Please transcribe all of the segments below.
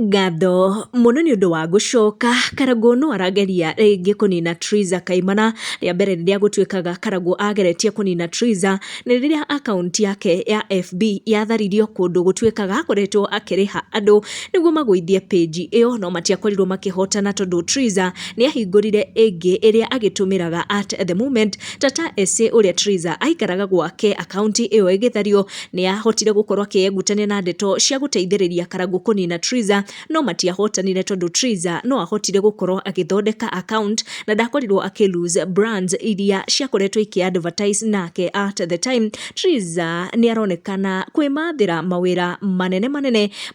Ngatho muno ni undu wa gucoka. Karangũ no arageria rĩngĩ kũnina Triza Kaimana. Rĩa mbere rĩrĩa gũtuĩkaga Karangũ ageretie kũnina Triza nĩ rĩrĩa akaunti yake ya FB yatharirio kũndũ gũtuĩkaga akoretwo akĩrĩha andũ nĩguo magũithie page ĩyo, no matiakorirwo makĩhotana tondũ Triza nĩ ahingũrire ĩngĩ ĩrĩa agĩtũmĩraga at the moment. Tata Ese ũrĩa Triza aikaraga gwake, akaunti ĩyo ĩgĩthario, nĩ ahotire gũkorwo akĩengutania na ndeto cia gũteithĩrĩria Karangũ kũnina Triza, no matiahotanire tondũ Triza no ahotire gũkorwo agĩthondeka account na ndakorirwo lose brands iria ciakoretwo advertise nake at the time. Triza nĩ aronekana kwĩmathĩra mawĩra manene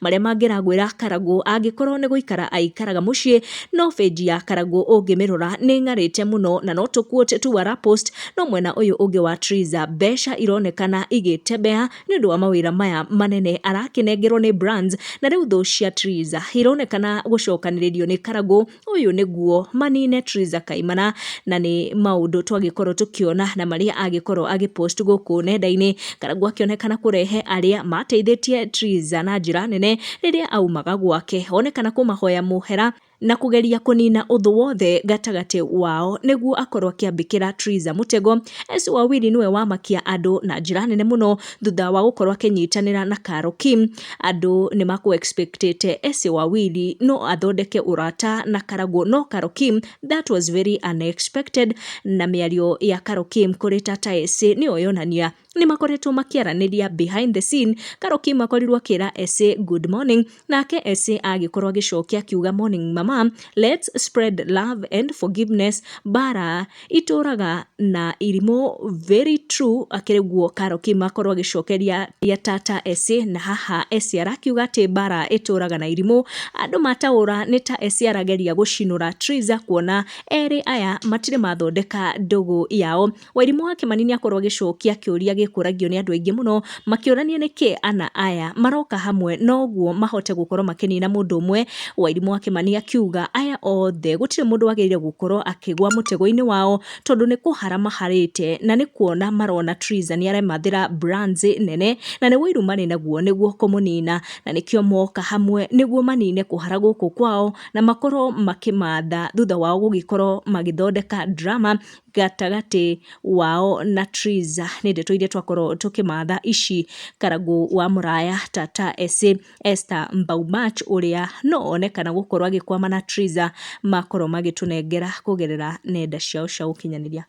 marĩa mangĩragwĩra Karangũ angĩkorwo nĩ gũikara aikaraga mũciĩ, no page ya Karangũ ũngĩmĩrora nĩ ng'arĩte mũno na no tũ-quote tu post. No mwena ũyũ ũngĩ wa Triza mbeca ironekana igĩtembea nĩ ũndũ wa mawĩra maya manene arakĩnengerwo nĩ brands, na rĩu thũ cia Triza ironekana gũcokanĩrĩrio nĩ Karangũ. Ũyũ nĩguo manine Triza Kaimana, na nĩ maũndũ twagĩkorwo tũkĩona na marĩa agĩkorwo agĩpost gũkũ nenda-inĩ. Karangũ akĩonekana kũrehe arĩa mateithĩtie Triza na njĩra nene rĩrĩa aumaga gwake, onekana kũmahoya mũhera na kũgeria kũnina ũthũ wothe gatagatĩ wao nĩguo akorwo akĩambĩkĩra Triza mũtego. Ese Wawiri nĩwe wamakia andũ na njĩra nene mũno thutha wa gũkorwo akĩnyitanĩra na Carol Kim. Andũ nĩ expectĩte Ese Wawiri no athondeke ũrata na Karangũ, no Carol Kim that was very unexpected, na mĩario ya Carol Kim kũrĩ Tata Ese nĩyo yonania nĩ makoretwo makĩaranĩria behind the scene. Carol Kim akorirwo akĩra Ese good morning, nake Ese agĩkorwo agĩcokia akiuga morning mama, let's spread love and forgiveness, bara itũraga na irimũ, very true. Akĩrĩguo Carol Kim akorwo agĩcokeria ya Tata Ese, na haha Ese arakiuga atĩ bara itũraga na irimũ. Andũ mataũra nĩ ta Ese arageria gũcinũra Triza, kuona erĩ aya matirĩ mathondeka ndũgũ yao. Wairimũ wake manini akorwo agĩcokia kĩũria gĩkũragio nĩ andũ aingĩ mũno, makĩũrania nĩkĩ ana aya maroka hamwe noguo mahote gũkorwo makĩnina mũndũ ũmwe. Wairimũ wake mani akiuga aya othe gũtirĩ mũndũ wagĩrĩire gũkorwo akĩgwa mũtego-inĩ wao, tondũ nĩ kũhara maharĩte na nĩ kuona marona Triza nĩ aremathĩra brands nene, na nĩ wĩiru marĩ naguo nĩguo kũmũnina, na nĩkĩo moka hamwe nĩguo manine kũhara gũkũ kwao na makorwo makĩmatha thutha wao gũgĩkorwo magĩthondeka drama gatagatĩ wao na Triza. Nĩ ndeto iria twakorwo tũkĩmatha ici. Karangũ wa mũraya Tata Ese, Esther Mbaumach ũrĩa no onekana gũkorwo agĩkwama na Triza makorwo magĩtũnengera kũgerera nenda ciao cia ũkinyanĩria.